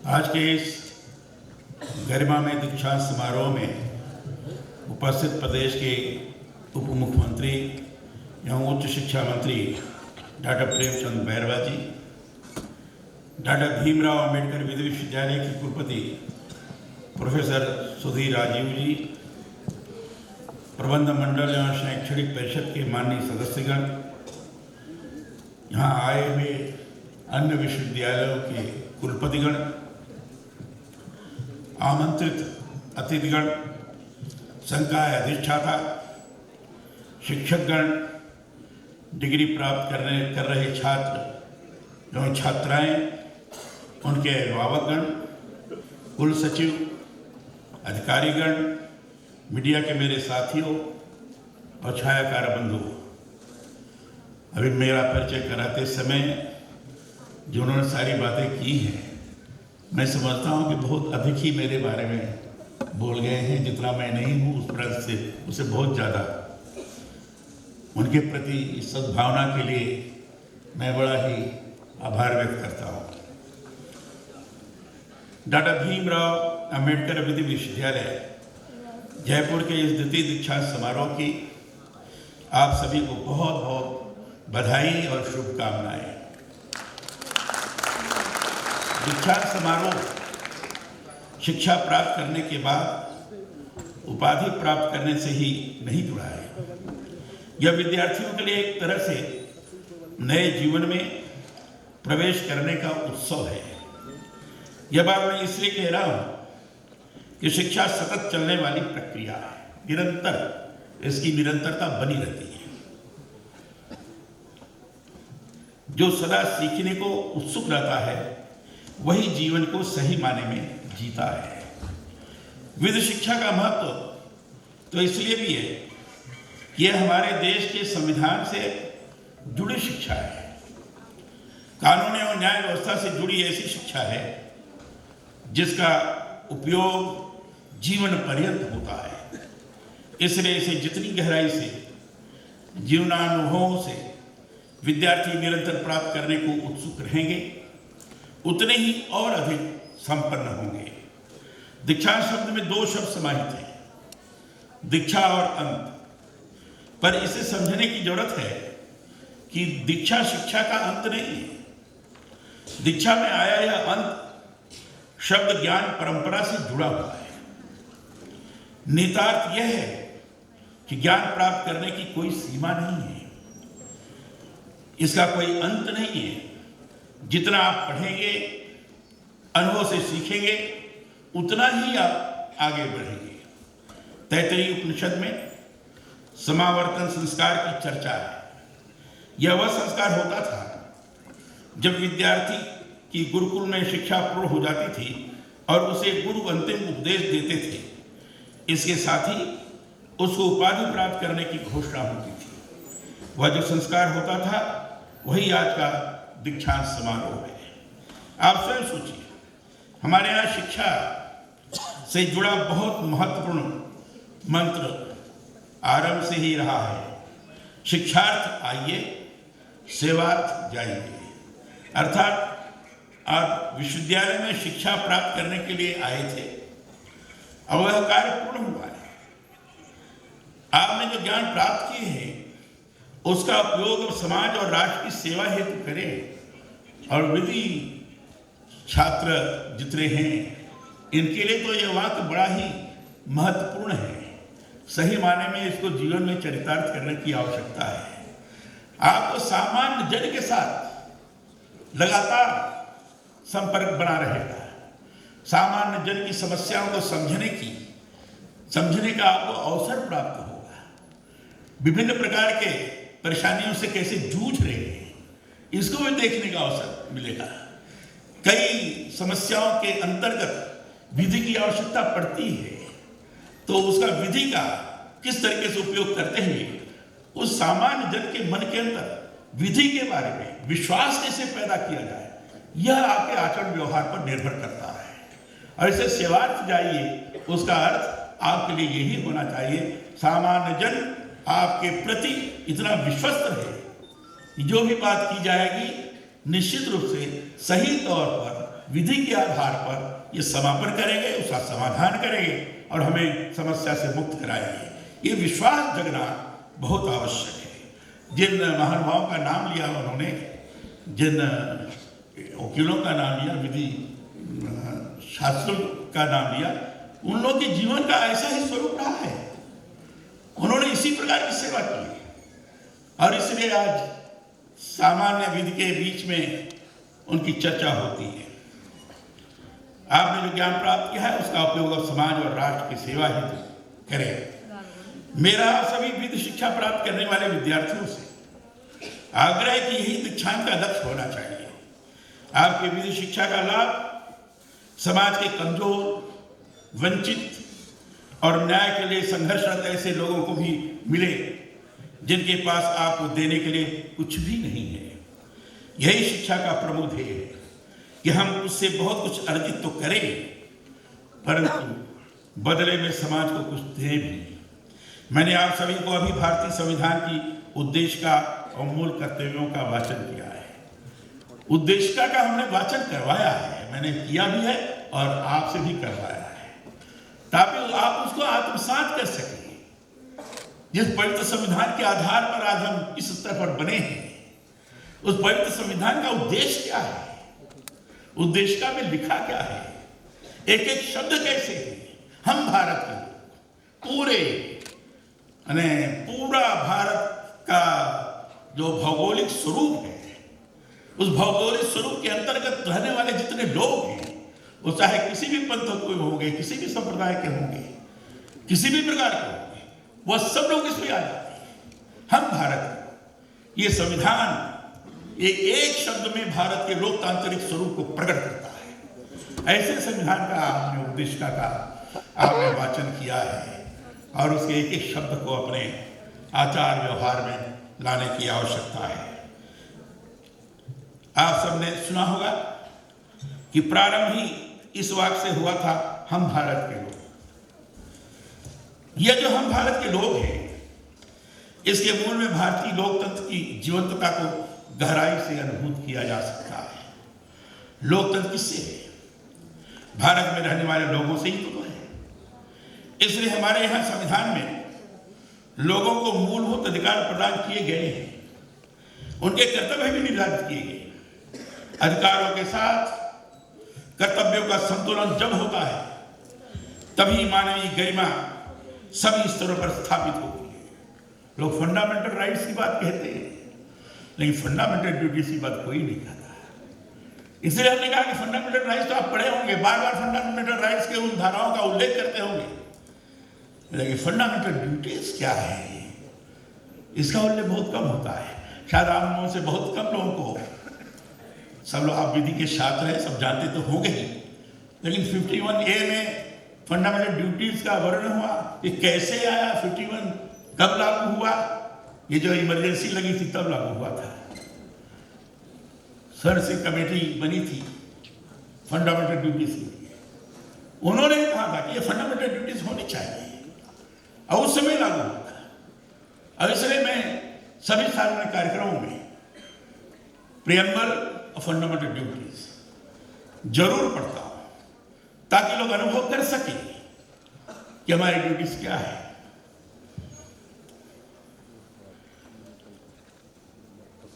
आज के इस गरिमामय दीक्षांत समारोह में उपस्थित प्रदेश के उप मुख्यमंत्री एवं उच्च शिक्षा मंत्री डॉक्टर प्रेमचंद बैरवा जी, डॉक्टर भीमराव अंबेडकर विधि विश्वविद्यालय के कुलपति प्रोफेसर सुधीर राजीव जी, प्रबंध मंडल एवं शैक्षणिक परिषद के माननीय सदस्यगण, यहाँ आए हुए अन्य विश्वविद्यालयों के कुलपतिगण, आमंत्रित अतिथिगण, संकाय अधिष्ठाता, शिक्षकगण, डिग्री प्राप्त कर रहे छात्र एवं छात्राएं, उनके अभिभावकगण, कुल सचिव, अधिकारीगण, मीडिया के मेरे साथियों और छायाकार बंधुओं, अभी मेरा परिचय कराते समय जो उन्होंने सारी बातें की हैं, मैं समझता हूँ कि बहुत अधिक ही मेरे बारे में बोल गए हैं। जितना मैं नहीं हूँ उस प्रकार से उसे बहुत ज़्यादा उनके प्रति इस सद्भावना के लिए मैं बड़ा ही आभार व्यक्त करता हूँ। डॉक्टर भीमराव अंबेडकर विधि विश्वविद्यालय जयपुर के इस द्वितीय दीक्षांत समारोह की आप सभी को बहुत बहुत बधाई और शुभकामनाएं। दीक्षांत समारोह शिक्षा प्राप्त करने के बाद उपाधि प्राप्त करने से ही नहीं जुड़ा है। यह विद्यार्थियों के लिए एक तरह से नए जीवन में प्रवेश करने का उत्सव है। यह बात मैं इसलिए कह रहा हूं कि शिक्षा सतत चलने वाली प्रक्रिया है, निरंतर इसकी निरंतरता बनी रहती है। जो सदा सीखने को उत्सुक रहता है वही जीवन को सही माने में जीता है। विधि शिक्षा का महत्व तो इसलिए भी है कि यह हमारे देश के संविधान से जुड़ी शिक्षा है। कानून एवं न्याय व्यवस्था से जुड़ी ऐसी शिक्षा है जिसका उपयोग जीवन पर्यंत होता है। इसलिए इसे जितनी गहराई से, जीवनानुभवों से विद्यार्थी निरंतर प्राप्त करने को उत्सुक रहेंगे, उतने ही और अधिक संपन्न होंगे। दीक्षांत शब्द में दो शब्द समाहित हैं, दीक्षा और अंत। पर इसे समझने की जरूरत है कि दीक्षा शिक्षा का अंत नहीं है। दीक्षा में आया यह अंत शब्द ज्ञान परंपरा से जुड़ा हुआ है। निहितार्थ यह है कि ज्ञान प्राप्त करने की कोई सीमा नहीं है, इसका कोई अंत नहीं है। जितना आप पढ़ेंगे, अनुभव से सीखेंगे, उतना ही आप आगे बढ़ेंगे। तैत्तिरीय उपनिषद में समावर्तन संस्कार की चर्चा है। यह वह संस्कार होता था जब विद्यार्थी की गुरुकुल में शिक्षा पूर्ण हो जाती थी और उसे गुरु अंतिम उपदेश देते थे। इसके साथ ही उसको उपाधि प्राप्त करने की घोषणा होती थी। वह जो संस्कार होता था वही आज का दीक्षांत समारोह है। आप स्वयं सोचिए, हमारे यहाँ शिक्षा से जुड़ा बहुत महत्वपूर्ण मंत्र आरंभ से ही रहा है, शिक्षार्थ आइए, सेवार्थ जाइए। अर्थात आप विश्वविद्यालय में शिक्षा प्राप्त करने के लिए आए थे, अब वह कार्य पूर्ण हुआ है। आपने जो ज्ञान प्राप्त किए हैं उसका उपयोग समाज और राष्ट्र की सेवा हेतु करें। और विधि छात्र जितने हैं इनके लिए तो यह वाक्य बड़ा ही महत्वपूर्ण है। सही माने में इसको जीवन में चरितार्थ करने की आवश्यकता है। आपको सामान्य जन के साथ लगातार संपर्क बना रहेगा। सामान्य जन की समस्याओं को समझने का आपको अवसर प्राप्त होगा। विभिन्न प्रकार के परेशानियों से कैसे जूझ रहे हैं इसको भी देखने का अवसर मिलेगा। कई समस्याओं के अंतर्गत विधि की आवश्यकता पड़ती है, तो उसका विधि का किस तरीके से उपयोग करते हैं, उस सामान्य जन के मन के अंदर विधि के बारे में विश्वास कैसे पैदा किया जाए, यह आपके आचरण व्यवहार पर निर्भर करता है। और इसे सेवार्थ जाइए, उसका अर्थ आपके लिए यही होना चाहिए, सामान्य जन आपके प्रति इतना विश्वस्त रहे, जो भी बात की जाएगी निश्चित रूप से सही तौर पर विधि के आधार पर ये समापन करेंगे, उसका समाधान करेंगे और हमें समस्या से मुक्त कराएंगे। ये विश्वास जगना बहुत आवश्यक है। जिन महानुभावों का नाम लिया उन्होंने, जिन वकीलों का नाम लिया, विधि शास्त्रों का नाम लिया, उन लोगों के जीवन का ऐसा ही स्वरूप रहा है। उन्होंने इसी प्रकार की सेवा की और इसलिए आज सामान्य विधि के बीच में उनकी चर्चा होती है। आपने जो ज्ञान प्राप्त किया है उसका उपयोग अब समाज और राष्ट्र की सेवा हेतु करें। मेरा सभी विधि शिक्षा प्राप्त करने वाले विद्यार्थियों से आग्रह कि यही दीक्षांत का लक्ष्य होना चाहिए। आपके विधि शिक्षा का लाभ समाज के कमजोर, वंचित और न्याय के लिए संघर्षरत ऐसे लोगों को भी मिले जिनके पास आपको देने के लिए कुछ भी नहीं है। यही शिक्षा का प्रमुख ध्येय है कि हम उससे बहुत कुछ अर्जित तो करें, परंतु बदले में समाज को कुछ दें भी। मैंने आप सभी को अभी भारतीय संविधान की उद्देशिका और मूल कर्तव्यों का वाचन किया है। उद्देशिका का हमने वाचन करवाया है, मैंने किया भी है और आपसे भी करवाया है, ताकि आप उसको आत्मसात कर सकें। जिस पवित्र संविधान के आधार पर आज हम इस स्तर पर बने हैं, उस पवित्र संविधान का उद्देश्य क्या है, उद्देशिका में लिखा क्या है, एक एक शब्द कैसे है। हम भारत के पूरा भारत का जो भौगोलिक स्वरूप है, उस भौगोलिक स्वरूप के अंतर्गत रहने वाले जितने लोग हैं, वो चाहे किसी भी पंथ के होंगे, किसी भी संप्रदाय के होंगे, किसी भी प्रकार के होंगे, वह सब लोग इसमें आ जाते हैं। हम भारत, ये संविधान एक शब्द में भारत के लोकतांत्रिक स्वरूप को प्रकट करता है। ऐसे संविधान का आपने उद्देशिका का आपने वाचन किया है और उसके एक एक शब्द को अपने आचार व्यवहार में लाने की आवश्यकता है। आप सबने सुना होगा कि प्रारंभ ही इस वाक्य से हुआ था, हम भारत के लोग। यह जो हम भारत के लोग हैं, इसके मूल में भारतीय लोकतंत्र की जीवंतता को गहराई से अनुभूत किया जा सकता है। लोकतंत्र किससे है? भारत में रहने वाले लोगों से ही तो है। इसलिए हमारे यहाँ संविधान में लोगों को मूलभूत अधिकार प्रदान किए गए हैं, उनके कर्तव्य भी निर्धारित किए गए। अधिकारों के साथ कर्तव्यों का संतुलन जब होता है, तभी मानवीय गरिमा सभी स्तरों पर स्थापित होती है। लोग फंडामेंटल राइट्स की बात कहते हैं, लेकिन फंडामेंटल ड्यूटीज की बात कोई नहीं कहता। इसलिए हमने कहा कि फंडामेंटल राइट्स तो आप पढ़े होंगे, बार बार फंडामेंटल राइट्स के उन धाराओं का उल्लेख करते होंगे, लेकिन फंडामेंटल ड्यूटीज क्या है, इसका उल्लेख बहुत कम होता है। शायद आप लोगों से बहुत कम लोगों को, सब लोग आप विधि के छात्र हैं, सब जानते तो होंगे ही, लेकिन 51A में फंडामेंटल ड्यूटीज का वर्णन हुआ, ये कैसे आया, 51 कब लागू हुआ, ये जो इमरजेंसी लगी थी तब लागू हुआ था। सर से कमेटी बनी थी फंडामेंटल ड्यूटीज के लिए, उन्होंने कहा था कि ये फंडामेंटल ड्यूटीज होनी चाहिए और उस समय लागू हुआ था। अब इसलिए मैं सभी सार्वजनिक कार्यक्रमों में प्रियम्बल और फंडामेंटल ड्यूटीज जरूर पढ़ता हूं, ताकि लोग अनुभव कर सकें कि हमारी ड्यूटीज क्या है।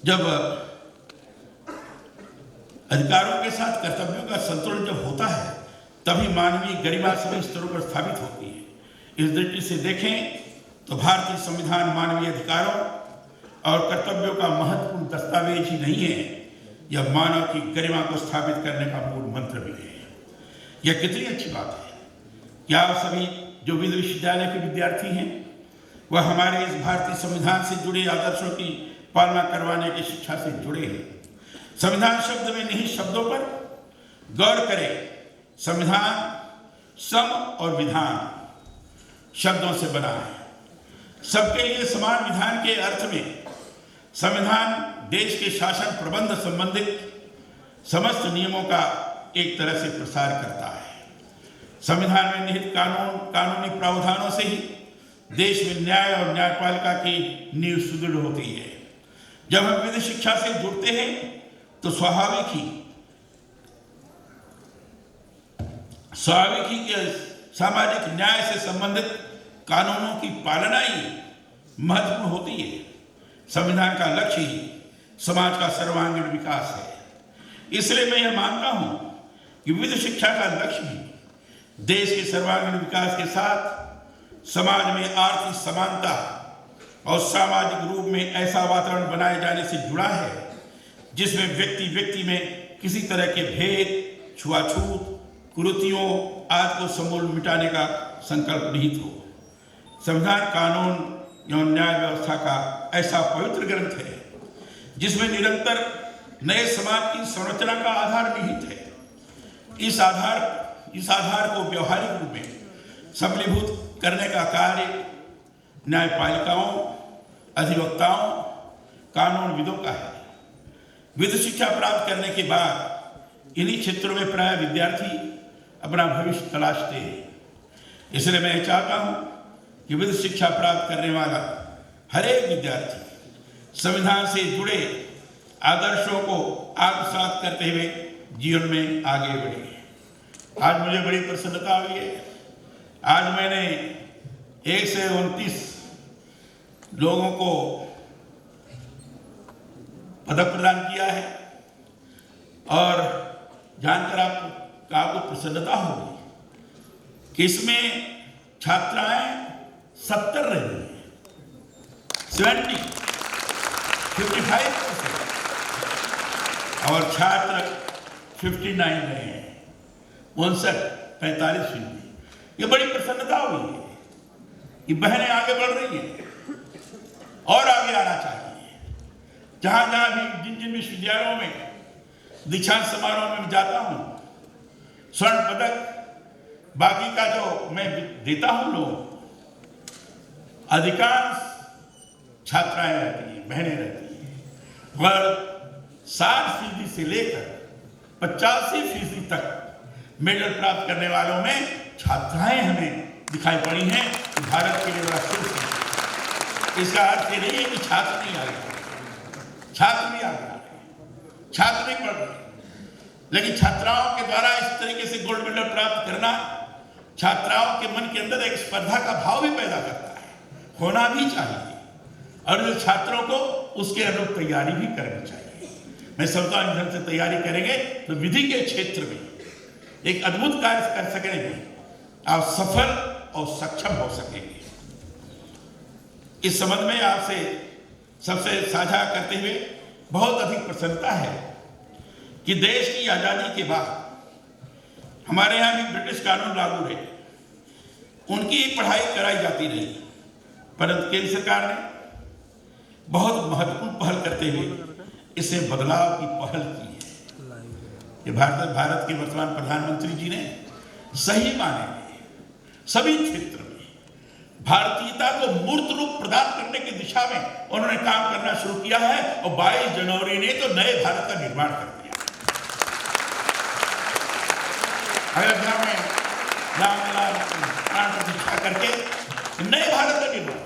जब अधिकारों के साथ कर्तव्यों का संतुलन जब होता है, तभी मानवीय गरिमा सभी स्तरों पर स्थापित होती है। इस दृष्टि से देखें तो भारतीय संविधान मानवीय अधिकारों और कर्तव्यों का महत्वपूर्ण दस्तावेज ही नहीं है, यह मानव की गरिमा को स्थापित करने का मूल मंत्र भी है। यह कितनी अच्छी बात है कि आप सभी जो विधि विश्वविद्यालय के विद्यार्थी हैं, वह हमारे इस भारतीय संविधान से जुड़े आदर्शों की पालना करवाने की शिक्षा से जुड़े हैं। संविधान शब्द में निहित शब्दों पर गौर करें। संविधान सम और विधान शब्दों से बना है। सबके लिए समान विधान के अर्थ में संविधान देश के शासन प्रबंध संबंधित समस्त नियमों का एक तरह से प्रसार करता है। संविधान में निहित कानूनी प्रावधानों से ही देश में न्याय और न्यायपालिका की नींव सुदृढ़ होती है। जब हम विधि शिक्षा से जुड़ते हैं तो स्वाभाविक ही स्वाभाविक ही कि सामाजिक न्याय से संबंधित कानूनों की पालना ही महत्वपूर्ण होती है। संविधान का लक्ष्य ही समाज का सर्वांगीण विकास है। इसलिए मैं यह मानता हूं कि विधि शिक्षा का लक्ष्य भी देश के सर्वांगीण विकास के साथ समाज में आर्थिक समानता और सामाजिक रूप में ऐसा वातावरण बनाए जाने से जुड़ा है जिसमें व्यक्ति व्यक्ति में किसी तरह के भेद, छुआछूत, कुरीतियों आदि को समूल मिटाने का संकल्प निहित हो। संविधान कानून एवं न्याय व्यवस्था का ऐसा पवित्र ग्रंथ है जिसमें निरंतर नए समाज की संरचना का आधार निहित है। इस आधार को व्यवहारिक रूप में सबलीभूत करने का कार्य न्यायपालिकाओं, अधिवक्ताओं, कानूनविदों का है। विधि शिक्षा प्राप्त करने के बाद इन्हीं क्षेत्रों में प्राय विद्यार्थी अपना भविष्य तलाशते हैं। इसलिए मैं चाहता हूं कि विधि शिक्षा प्राप्त करने वाला हर एक विद्यार्थी संविधान से जुड़े आदर्शों को आत्मसात करते हुए जीवन में आगे बढ़े। आज मुझे बड़ी प्रसन्नता हुई है। आज मैंने 1 से 29 लोगों को पदक प्रदान किया है और जानकर आपको प्रसन्नता होगी कि इसमें छात्राएं 70 रही हैं, 55% और छात्र 59 रहे हैं, 45%। ये बड़ी प्रसन्नता हुई है कि बहनें आगे बढ़ रही हैं और आगे आना चाहिए। जहां जहां भी जिन विश्वविद्यालयों में दीक्षांत समारोह में जाता हूं, स्वर्ण पदक बाकी का जो मैं देता हूं लोग, अधिकांश छात्राएं रहती हैं, बहनें रहती हैं। और 60% से लेकर 85% तक मेडल प्राप्त करने वालों में छात्राएं हमें दिखाई पड़ी हैं। भारत के लिए बड़ा शुभ है। इसका अर्थ ये नहीं है कि छात्र नहीं आ रहे, छात्र भी आ रहे हैं, छात्र नहीं पढ़ रहे, लेकिन छात्राओं के द्वारा इस तरीके से गोल्ड मेडल प्राप्त करना छात्राओं के मन के अंदर एक स्पर्धा का भाव भी पैदा करता है, होना भी चाहिए और छात्रों को उसके अनुरूप तैयारी भी करनी चाहिए। मैं समझता हूं ढंग से तैयारी करेंगे तो विधि के क्षेत्र में एक अद्भुत कार्य कर सकेंगे, आप सफल और सक्षम हो सकेंगे। इस संबंध में आपसे सबसे साझा करते हुए बहुत अधिक प्रसन्नता है कि देश की आजादी के बाद हमारे यहाँ भी ब्रिटिश कानून लागू रहे, उनकी पढ़ाई कराई जाती रही, परंतु केंद्र सरकार ने बहुत महत्वपूर्ण पहल करते हुए इसे बदलाव की पहल की है। ये भारत के वर्तमान प्रधानमंत्री जी ने सही माने में सभी क्षेत्र में भारतीयता को मूर्त रूप प्रदान करने की दिशा में उन्होंने काम करना शुरू किया है और 22 जनवरी ने तो नए भारत का निर्माण कर दिया। अयोध्या में रामलला प्राण प्रतिष्ठा करके नए भारत का निर्माण,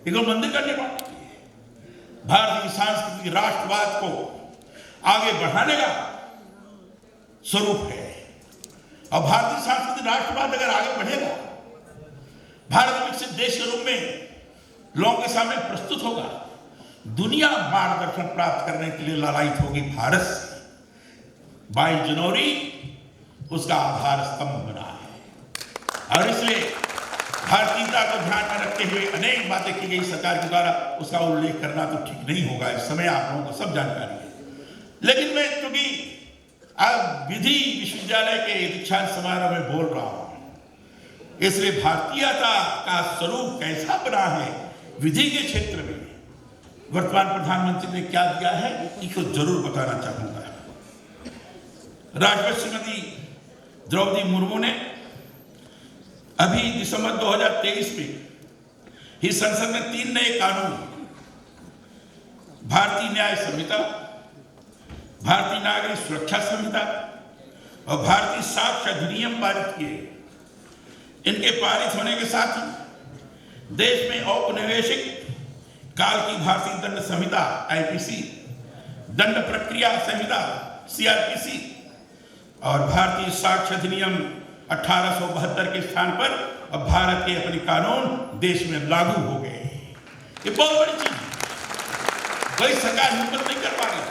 एक मंदिर का निर्माण, भारतीय सांस्कृतिक राष्ट्रवाद को आगे बढ़ाने का स्वरूप है। और भारतीय सांस्कृतिक राष्ट्रवाद अगर आगे बढ़ेगा, भारत विकसित देश के रूप में लोगों के सामने प्रस्तुत होगा, दुनिया मार्गदर्शन प्राप्त करने के लिए ललायित होगी भारत से। 22 जनवरी उसका आधार स्तंभ बना है और इसलिए भारतीयता को ध्यान में रखते हुए अनेक बातें की गई सरकार के द्वारा, उसका उल्लेख करना तो ठीक नहीं होगा, इस समय आप लोगों को सब जानकारी है। लेकिन मैं क्योंकि अब विधि विश्वविद्यालय के दीक्षांत समारोह में बोल रहा हूं, इसलिए भारतीयता का स्वरूप कैसा बना है विधि के क्षेत्र में, वर्तमान प्रधानमंत्री ने क्या दिया है, इसको जरूर बताना चाहूंगा। राष्ट्रपति श्रीमती द्रौपदी मुर्मू ने अभी दिसंबर 2023 में ही संसद में 3 नए कानून, भारतीय न्याय संहिता, भारतीय नागरिक सुरक्षा संहिता और भारतीय साक्ष्य अधिनियम पारित किए। इनके पारित होने के साथ ही देश में औपनिवेशिक काल की भारतीय दंड संहिता आईपीसी, दंड प्रक्रिया संहिता सीआरपीसी और भारतीय साक्ष्य अधिनियम 1872 के स्थान पर अब भारत के अपने कानून देश में लागू हो गए। ये बहुत बड़ी चीज है, कोई सरकार हिम्मत नहीं कर पा रही।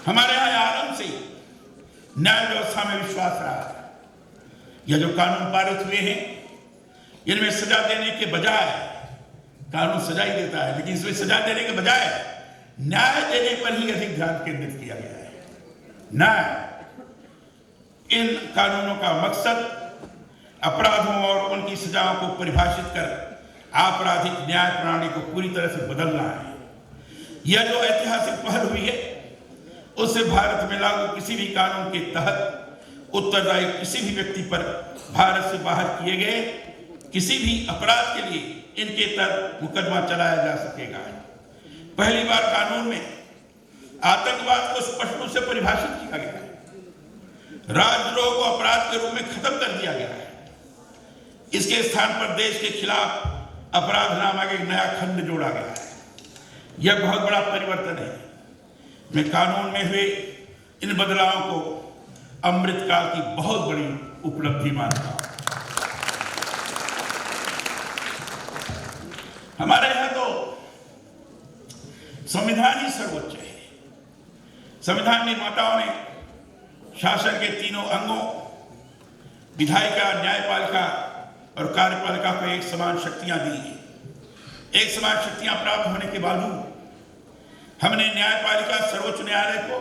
हमारे यहाँ आरंभ से न्याय व्यवस्था में विश्वास रहा है। यह जो कानून पारित हुए हैं, इनमें सजा देने के बजाय, कानून सजा ही देता है, लेकिन इसमें सजा देने के बजाय न्याय देने पर ही अधिक ध्यान केंद्रित किया गया है। न्याय, इन कानूनों का मकसद अपराधों और उनकी सजाओं को परिभाषित कर आपराधिक न्याय प्रणाली को पूरी तरह से बदलना है। यह जो ऐतिहासिक पहल हुई है, उससे भारत में लागू किसी भी कानून के तहत उत्तरदायी किसी भी व्यक्ति पर भारत से बाहर किए गए किसी भी अपराध के लिए इनके तहत मुकदमा चलाया जा सकेगा। पहली बार कानून में आतंकवाद को स्पष्ट रूप से परिभाषित किया गया है। राजद्रोह को अपराध के रूप में खत्म कर दिया गया है। इसके स्थान पर देश के खिलाफ अपराध नामक एक नया खंड जोड़ा गया है। यह बहुत बड़ा परिवर्तन है। मैं कानून में हुए इन बदलावों को अमृतकाल की बहुत बड़ी उपलब्धि मानता हूं। हमारे यहां तो संविधान ही सर्वोच्च है। संविधान निर्माताओं ने शासन के तीनों अंगों, विधायिका, न्यायपालिका और कार्यपालिका को एक समान शक्तियां दी हैं। एक समान शक्तियां प्राप्त होने के बावजूद हमने न्यायपालिका, सर्वोच्च न्यायालय को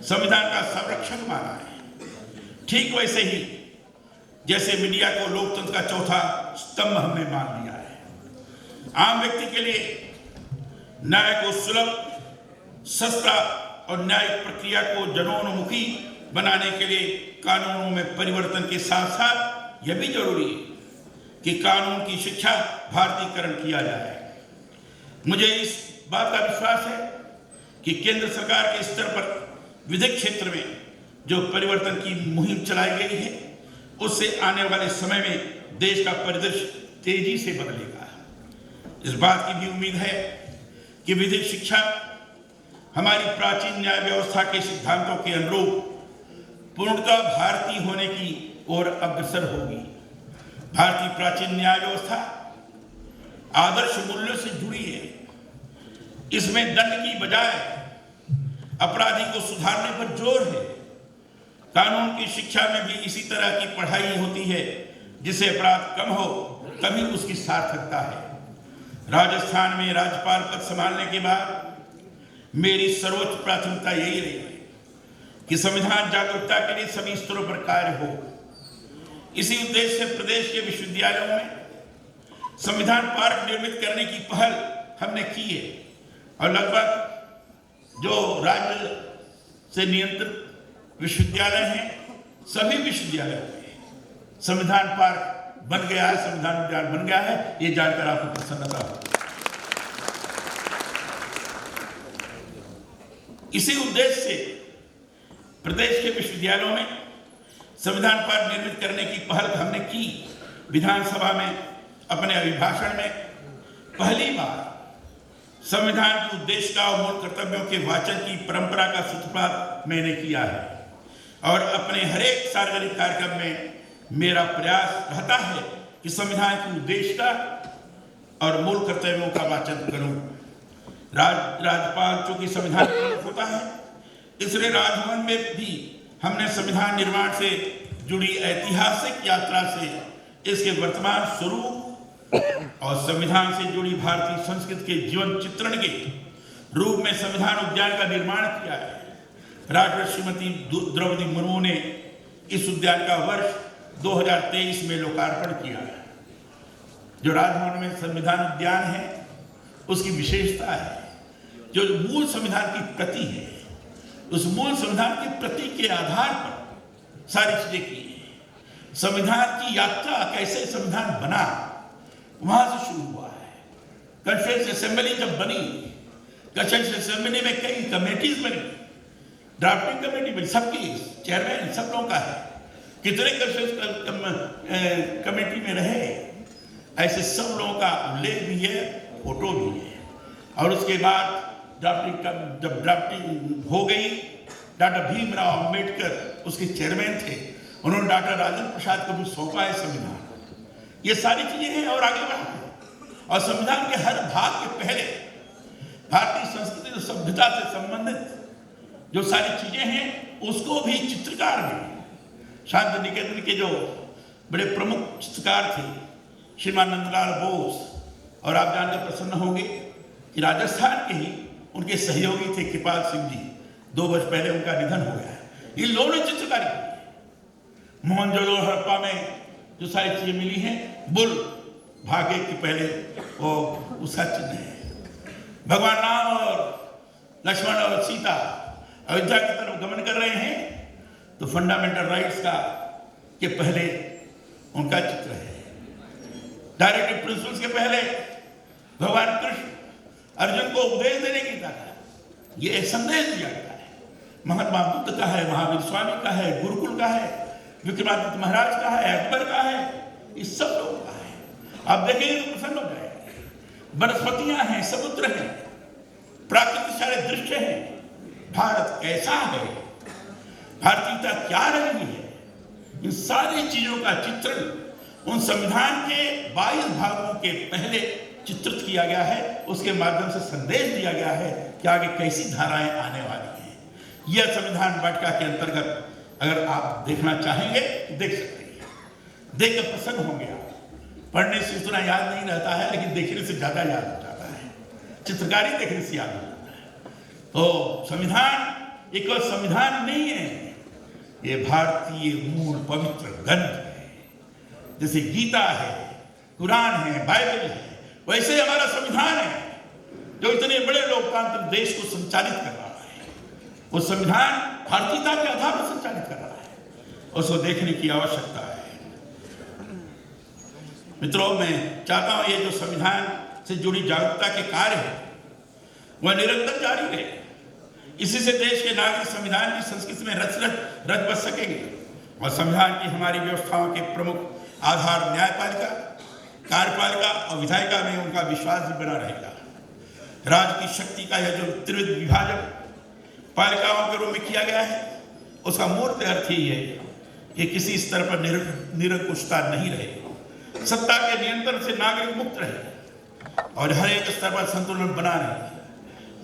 संविधान का संरक्षक माना है। ठीक वैसे ही जैसे मीडिया को लोकतंत्र का चौथा स्तंभ हमने मान लिया है। आम व्यक्ति के लिए न्याय को सुलभ, सस्ता और न्यायिक प्रक्रिया को जनोन्मुखी बनाने के लिए कानूनों में परिवर्तन के साथ साथ यह भी जरूरी है कि कानून की शिक्षा भारतीयकरण किया जाए। मुझे इस बात का विश्वास है कि केंद्र सरकार के स्तर पर विधिक क्षेत्र में जो परिवर्तन की मुहिम चलाई गई है, उससे आने वाले समय में देश का परिदृश्य तेजी से बदलेगा। इस बात की भी उम्मीद है कि विधिक शिक्षा हमारी प्राचीन न्याय व्यवस्था के सिद्धांतों के अनुरूप पूर्णतः भारतीय होने की ओर अग्रसर होगी। भारतीय प्राचीन न्याय व्यवस्था आदर्श मूल्यों से जुड़ी है। इसमें दंड की बजाय अपराधी को सुधारने पर जोर है। कानून की शिक्षा में भी इसी तरह की पढ़ाई होती है, जिससे अपराध कम हो तभी उसकी सार्थकता है। राजस्थान में राज्यपाल पद संभालने के बाद मेरी सर्वोच्च प्राथमिकता यही रही है कि संविधान जागरूकता के लिए सभी स्तरों पर कार्य हो। इसी उद्देश्य से प्रदेश के विश्वविद्यालयों में संविधान पार्क निर्मित करने की पहल हमने की है और लगभग जो राज्य से नियंत्रित विश्वविद्यालय हैं, सभी विश्वविद्यालयों में संविधान पार्क बन गया है, संविधान उद्यान बन गया है। ये जानकर आपको प्रसन्नता हो। इसी उद्देश्य से प्रदेश के विश्वविद्यालयों में संविधान पार्क निर्मित करने की पहल हमने की। विधानसभा में अपने अभिभाषण में पहली बार संविधान के उद्देश्य का और मूल कर्तव्यों के वाचन की परंपरा का सूत्रपात मैंने किया है और अपने हरेक सार्वजनिक कार्यक्रम में मेरा प्रयास रहता है कि संविधान के उद्देश्य का और मूल कर्तव्यों का वाचन करूं। राज्यपाल चूंकि संविधान प्रमुख होता है, इसलिए राजभवन में भी हमने संविधान निर्माण से जुड़ी ऐतिहासिक यात्रा से इसके वर्तमान स्वरूप और संविधान से जुड़ी भारतीय संस्कृति के जीवन चित्रण के रूप में संविधान उद्यान का निर्माण किया है। राष्ट्रपति श्रीमती द्रौपदी मुर्मू ने इस उद्यान का वर्ष 2023 में लोकार्पण किया है। जो राजभवन में संविधान उद्यान है, उसकी विशेषता है जो मूल संविधान की प्रति है, उस मूल संविधान की प्रति के आधार पर सारी चीजें की है। संविधान की यात्रा कैसे संविधान बना, वहां से शुरू हुआ है। कॉन्स्टिट्यूएंट असेंबली जब बनी, कॉन्स्टिट्यूएंट असेंबली में कई कमेटीज बनी, ड्राफ्टिंग कमेटी बनी, सबकी चेयरमैन सब लोगों का है। कितने कमेटी में रहे, ऐसे सब लोगों का उल्लेख भी है, फोटो भी है। और उसके बाद जब ड्राफ्टिंग हो गई, डॉक्टर भीमराव अंबेडकर उसके चेयरमैन थे, उन्होंने डॉक्टर राजेंद्र प्रसाद को भी सौंपा है संविधान। ये सारी चीजें हैं और आगे बढ़ा है। और संविधान के हर भाग के पहले भारतीय संस्कृति और सभ्यता से संबंधित जो सारी चीजें हैं उसको भी चित्रकार ने, शांति निकेतन के जो बड़े प्रमुख चित्रकार थे श्रीमान नंदलाल बोस, और आप जानकर प्रसन्न होंगे कि राजस्थान के ही उनके सहयोगी थे कृपाल सिंह जी, 2 वर्ष पहले उनका निधन हो गया है। इन लोगों ने चित्रकारी की। मोहनजोदड़ो हड़प्पा में जो सारी चीजें मिली हैं, बुल भाग्य के पहले वो उसका चिन्ह है। भगवान राम और लक्ष्मण और सीता अयोध्या की तरफ गमन कर रहे हैं तो फंडामेंटल राइट्स का के पहले उनका चित्र है। डायरेक्टिव प्रिंसिपल्स के पहले भगवान कृष्ण अर्जुन को उपदेश देने की ताकत, ये संदेश दिया गया है। महात्मा बुद्ध का है, महावीर स्वामी का है, गुरुकुल का है, विक्रमादित्य महाराज का है, अकबर का है, इस सब लोगों का है। आप देखेंगे तो प्रसन्न हो जाएगा। वनस्पतियां हैं, समुद्र हैं, प्राकृतिक सारे दृश्य हैं। भारत कैसा है, भारतीयता क्या रही है, इन सारी चीजों का चित्रण उन संविधान के 22 भागों के पहले चित्रित किया गया है। उसके माध्यम से संदेश दिया गया है कि आगे कैसी धाराएं आने वाली हैं। यह संविधान वाटिका के अंतर्गत अगर आप देखना चाहेंगे तो देख सकते हैं। देखकर प्रसन्न होंगे आप। पढ़ने से उतना याद नहीं रहता है, लेकिन देखने से ज्यादा याद हो जाता है। चित्रकारी देखने से याद हो जाता है। तो संविधान एक और संविधान नहीं है, ये भारतीय मूल पवित्र ग्रंथ है। जैसे गीता है, कुरान है, बाइबल है, वैसे हमारा संविधान है जो इतने बड़े लोकतांत्रिक देश को संचालित कर रहा है। वो संविधान भारतीयता के आधार पर संचालित कर रहा है, उसको देखने की आवश्यकता है। मित्रों, मैं चाहता हूं ये जो संविधान से जुड़ी जागरूकता के कार्य है वह निरंतर जारी रहे। इसी से देश के नागरिक संविधान की संस्कृति में रच बस सकेंगे और संविधान की हमारी व्यवस्थाओं के प्रमुख आधार न्यायपालिका, कार्यपालिका और विधायिका में उनका विश्वास भी बना रहेगा। राज्य की शक्ति का यह जो त्रिविध विभाजन पालिकाओं के रूप में किया गया है, उसका मूर्त अर्थ ही है कि किसी स्तर पर निरंकुशता नहीं रहे, सत्ता के नियंत्रण से नागरिक मुक्त रहे और हर एक स्तर पर संतुलन बना रहे।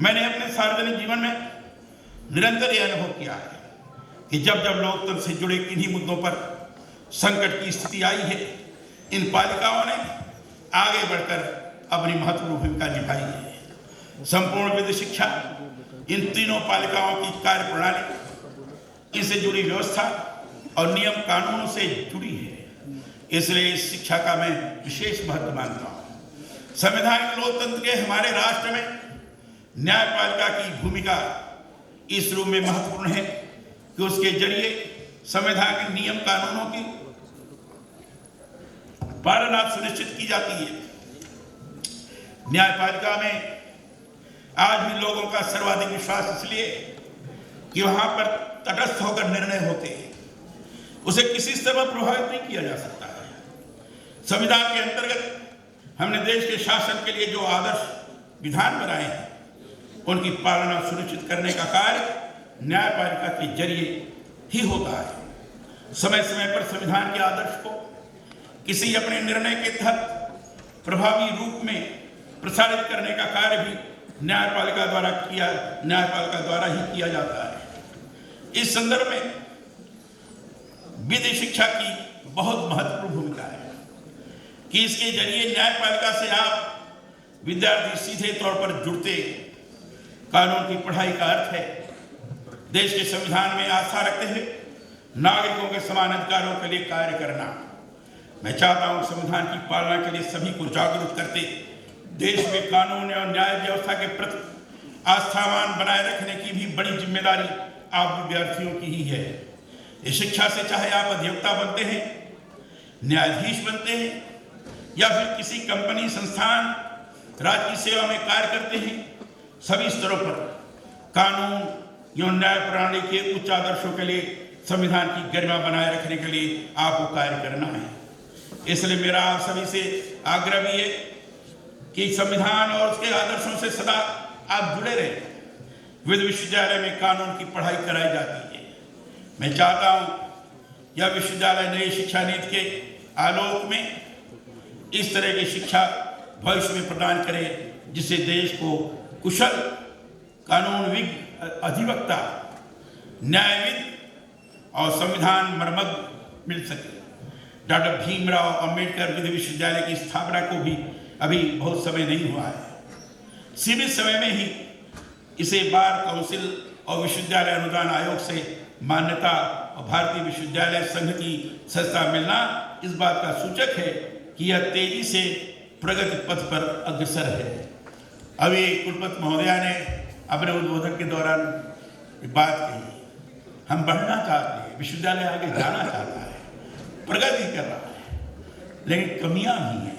मैंने अपने सार्वजनिक जीवन में निरंतर यह अनुभव किया है कि जब जब लोकतंत्र से जुड़े किन्हीं मुद्दों पर संकट की स्थिति आई है, इन पालिकाओं ने आगे बढ़कर अपनी महत्वपूर्ण भूमिका निभाई है। संपूर्ण विधि शिक्षा इन तीनों पालिकाओं की कार्य प्रणाली, इनसे जुड़ी व्यवस्था और नियम कानूनों से जुड़ी है। इसलिए इस शिक्षा का मैं विशेष महत्व मानता हूँ। संवैधानिक लोकतंत्र के हमारे राष्ट्र में न्यायपालिका की भूमिका इस रूप में महत्वपूर्ण है कि उसके जरिए संविधान के नियम कानूनों की पालना सुनिश्चित की जाती है। न्यायपालिका में आज भी लोगों का सर्वाधिक विश्वास इसलिए कि वहां पर तटस्थ होकर निर्णय होते हैं, उसे किसी स्तर पर प्रभावित नहीं किया जा सकता है। संविधान के अंतर्गत हमने देश के शासन के लिए जो आदर्श विधान बनाए हैं, उनकी पालना सुनिश्चित करने का कार्य न्यायपालिका के जरिए ही होता है। समय समय पर संविधान के आदर्श को किसी अपने निर्णय के तहत प्रभावी रूप में प्रसारित करने का कार्य भी न्यायपालिका द्वारा ही किया जाता है। इस संदर्भ में विधि शिक्षा की बहुत महत्वपूर्ण भूमिका है कि इसके जरिए न्यायपालिका से आप विद्यार्थी सीधे तौर पर जुड़ते। कानून की पढ़ाई का अर्थ है देश के संविधान में आस्था रखते हुए नागरिकों के समान अधिकारों के लिए कार्य करना। मैं चाहता हूं संविधान की पालना के लिए सभी को जागरूक करते देश में कानून और न्याय व्यवस्था के प्रति आस्थावान बनाए रखने की भी बड़ी जिम्मेदारी आप विद्यार्थियों की ही है। इस शिक्षा से चाहे आप अधिवक्ता बनते हैं, न्यायाधीश बनते हैं या फिर किसी कंपनी, संस्थान, राज्य की सेवा में कार्य करते हैं, सभी स्तरों पर कानून एवं न्याय प्रणाली के उच्च आदर्शों के लिए संविधान की गरिमा बनाए रखने के लिए आपको कार्य करना है। इसलिए मेरा आप सभी से आग्रह भी है कि संविधान और उसके आदर्शों से सदा आप जुड़े रहें। विश्वविद्यालय में कानून की पढ़ाई कराई जाती है। मैं चाहता हूं यह विश्वविद्यालय नई शिक्षा नीति के आलोक में इस तरह की शिक्षा भविष्य में प्रदान करे जिससे देश को कुशल कानूनविद अधिवक्ता, न्यायविद और संविधान मर्मज्ञ मिल सके। डॉक्टर भीमराव अंबेडकर विधि विश्वविद्यालय की स्थापना को भी अभी बहुत समय नहीं हुआ है। सीमित समय में ही इसे बार काउंसिल और विश्वविद्यालय अनुदान आयोग से मान्यता और भारतीय विश्वविद्यालय संघ की सदस्यता मिलना इस बात का सूचक है कि यह तेजी से प्रगति पथ पर अग्रसर है। अभी कुलपति महोदया ने अपने उद्बोधन के दौरान बात कही, हम बढ़ना चाहते हैं, विश्वविद्यालय आगे जाना चाहता है, प्रगति कर रहा है, लेकिन कमियां भी हैं।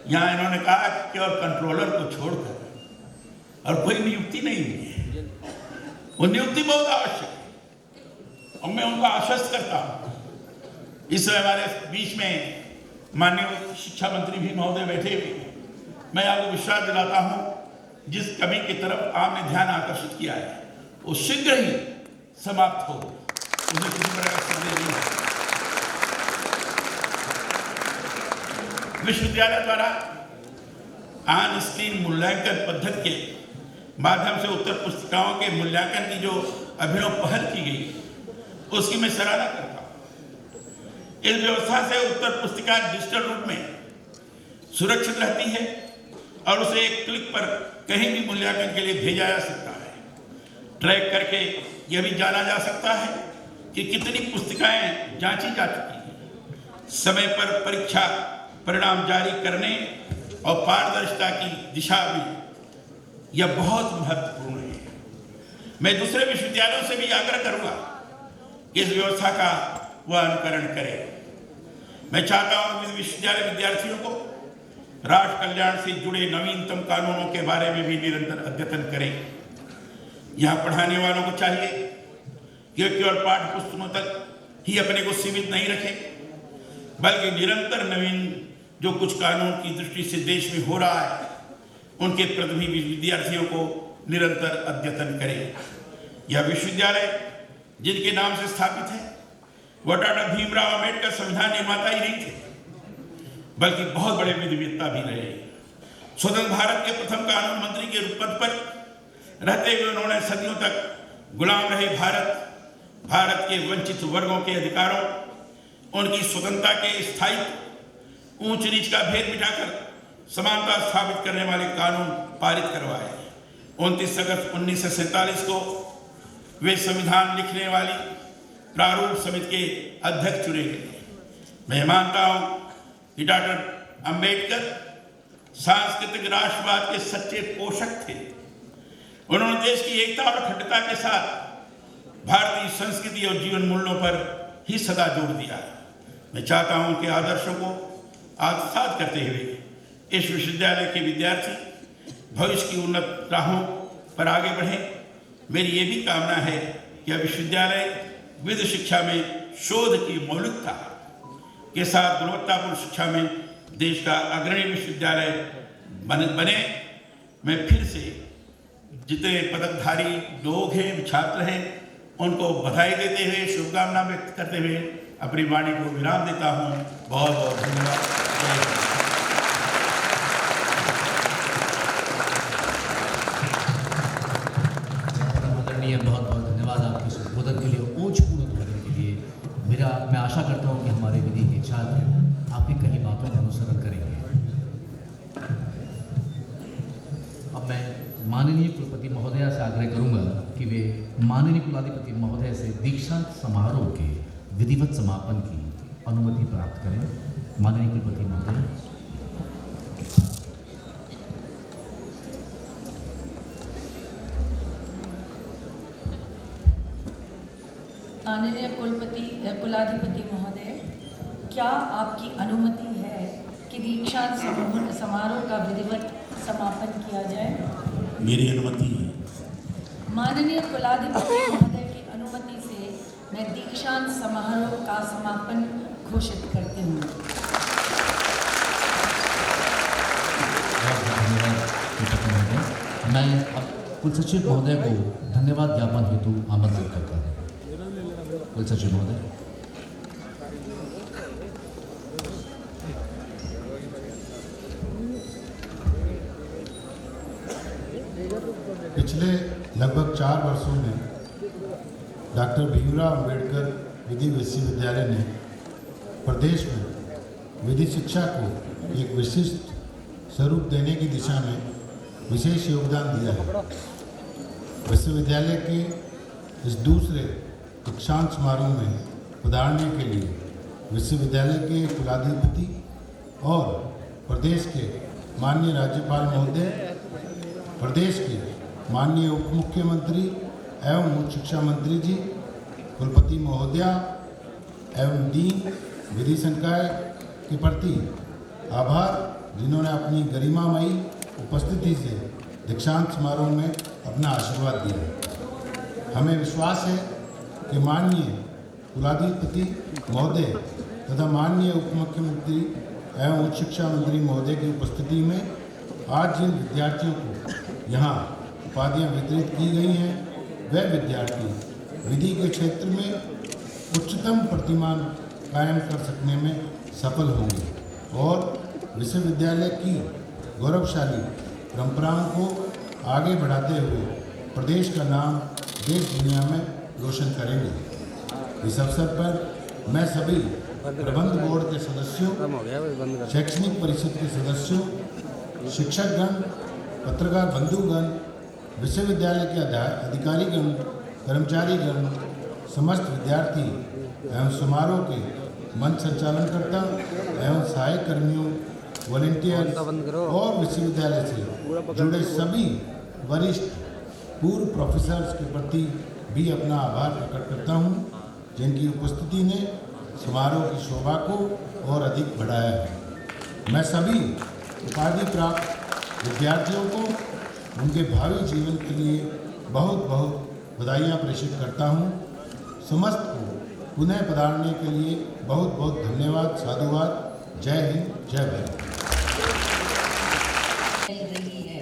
यहाँ इन्होंने कहा कि केवल कंट्रोलर को छोड़कर और कोई नियुक्ति नहीं हुई है। वो नियुक्ति बहुत आवश्यक है और मैं उनको आश्वस्त करता हूँ। इस समय हमारे बीच में माननीय शिक्षा मंत्री भी महोदय बैठे हुए हैं। मैं आपको विश्वास दिलाता हूँ, जिस कमी की तरफ आपने ध्यान आकर्षित किया है वो शीघ्र ही समाप्त हो, उन्हें किसी प्रकार का संदेह नहीं है। विश्वविद्यालय द्वारा ऑन स्क्रीन मूल्यांकन पद्धति के माध्यम से उत्तर पुस्तिकाओं के मूल्यांकन की जो अभिनव पहल की गई उसकी मैं सराहना करता हूँ। इस व्यवस्था से उत्तर पुस्तिका डिजिटल रूप में सुरक्षित रहती है और उसे एक क्लिक पर कहीं भी मूल्यांकन के लिए भेजा जा सकता है। ट्रैक करके यह भी जाना जा सकता है कि कितनी पुस्तिकाएं जांची जा चुकी हैं। समय पर परीक्षा परिणाम जारी करने और पारदर्शिता की दिशा में यह बहुत महत्वपूर्ण है। मैं दूसरे विश्वविद्यालयों से भी आग्रह करूंगा कि इस व्यवस्था का वह अनुकरण करें। मैं चाहता हूं कि विश्वविद्यालय विद्यार्थियों को राष्ट्र कल्याण से जुड़े नवीनतम कानूनों के बारे में भी निरंतर अद्यतन करें। यहाँ पढ़ाने वालों को चाहिए कि केवल पाठ्य पुस्तकों तक ही अपने को सीमित नहीं रखें, बल्कि निरंतर नवीन जो कुछ कानून की दृष्टि से देश में हो रहा है उनके प्रति भी विद्यार्थियों को निरंतर अद्यतन करें। यह विश्वविद्यालय जिनके नाम से स्थापित है वह डॉक्टर भीमराव अंबेडकर संविधान निर्माता ही नहीं थे, बल्कि बहुत बड़े विद्वता भी रहे। स्वतंत्र भारत के प्रथम कानून मंत्री के पद पर रहते हुए उन्होंने सदियों तक गुलाम रहे भारत के वंचित वर्गों के अधिकारों, उनकी स्वतंत्रता के स्थायित्व, ऊंच नीच का भेद मिटाकर समानता स्थापित करने वाले कानून पारित करवाए। 29 अगस्त 1947 को वे संविधान लिखने वाली प्रारूप समिति के अध्यक्ष चुने गए। मैं मानता हूं कि डॉक्टर अंबेडकर सांस्कृतिक राष्ट्रवाद के सच्चे पोषक थे। उन्होंने देश की एकता और अखंडता के साथ भारतीय संस्कृति और जीवन मूल्यों पर ही सदा जोर दिया। मैं चाहता हूं कि आदर्शों को आत्मसात करते हुए इस विश्वविद्यालय के विद्यार्थी भविष्य की उन्नत राहों पर आगे बढ़ें। मेरी ये भी कामना है कि यह विश्वविद्यालय विधि शिक्षा में शोध की मौलिकता के साथ गुणवत्तापूर्ण शिक्षा में देश का अग्रणी विश्वविद्यालय बने। मैं फिर से जितने पदकधारी लोग हैं, छात्र हैं, उनको बधाई देते हुए, शुभकामना व्यक्त करते हुए अपनी वाणी को विराम देता हूँ। बहुत बहुत धन्यवाद। आदरणीय, बहुत बहुत धन्यवाद आपके इस उद्बोधन के लिए, ओजपूर्ण उद्बोधन के लिए। मैं आशा करता हूँ कि हमारे विधि के छात्र आपकी कई बातों का अनुसरण करेंगे। अब मैं माननीय कुलपति महोदया से आग्रह करूंगा कि वे माननीय कुलाधिपति महोदय से दीक्षांत समारोह के विधिवत समापन की अनुमति प्राप्त करें। माननीय कुलपति महोदय। माननीय कुलाधिपति महोदय, क्या आपकी अनुमति है कि दीक्षांत समारोह का विधिवत समापन किया जाए? मेरी अनुमति है। माननीय कुलाधिपति महोदय की अनुमति से मैं दीक्षांत समारोह का समापन घोषित करती हूँ। मैं अब कुलसचिव महोदय को धन्यवाद ज्ञापन हेतु आमंत्रित करता हूँ। कुलसचिव महोदय। 4 वर्षों में डॉक्टर भीमराव अंबेडकर विधि विश्वविद्यालय ने प्रदेश में विधि शिक्षा को एक विशिष्ट स्वरूप देने की दिशा में विशेष योगदान दिया है। विश्वविद्यालय के इस दूसरे दीक्षांत समारोह में पधारने के लिए विश्वविद्यालय के कुलाधिपति और प्रदेश के माननीय राज्यपाल महोदय, प्रदेश के माननीय उप मुख्यमंत्री एवं उच्च शिक्षा मंत्री जी, कुलपति महोदया एवं डीन विधि संकाय के प्रति आभार, जिन्होंने अपनी गरिमामयी उपस्थिति से दीक्षांत समारोह में अपना आशीर्वाद दिया। हमें विश्वास है कि माननीय कुलाधिपति महोदय तथा माननीय उप मुख्यमंत्री एवं उच्च शिक्षा मंत्री महोदय की उपस्थिति में आज जिन विद्यार्थियों को यहाँ उपाधियाँ वितरित की गई हैं, वह विद्यार्थी विधि के क्षेत्र में उच्चतम प्रतिमान कायम कर सकने में सफल होंगे और विश्वविद्यालय की गौरवशाली परंपराओं को आगे बढ़ाते हुए प्रदेश का नाम देश दुनिया में रोशन करेंगे। इस अवसर पर मैं सभी प्रबंध बोर्ड के सदस्यों, शैक्षणिक परिषद के सदस्यों, शिक्षकगण, पत्रकार बंधुगण, विश्वविद्यालय के अधिकारीगण, कर्मचारीगण, समस्त विद्यार्थी एवं समारोह के मंच संचालनकर्ता एवं सहायक कर्मियों, वॉलंटियर्स और विश्वविद्यालय से जुड़े सभी वरिष्ठ पूर्व प्रोफेसर्स के प्रति भी अपना आभार प्रकट करता हूं, जिनकी उपस्थिति ने समारोह की शोभा को और अधिक बढ़ाया है। मैं सभी उपाधि प्राप्त विद्यार्थियों को उनके भावी जीवन के लिए बहुत बहुत बधाइयाँ प्रेषित करता हूँ। समस्त को पुनः पधारने के लिए बहुत बहुत धन्यवाद, साधुवाद। जय हिंद, जय भारत। रही है।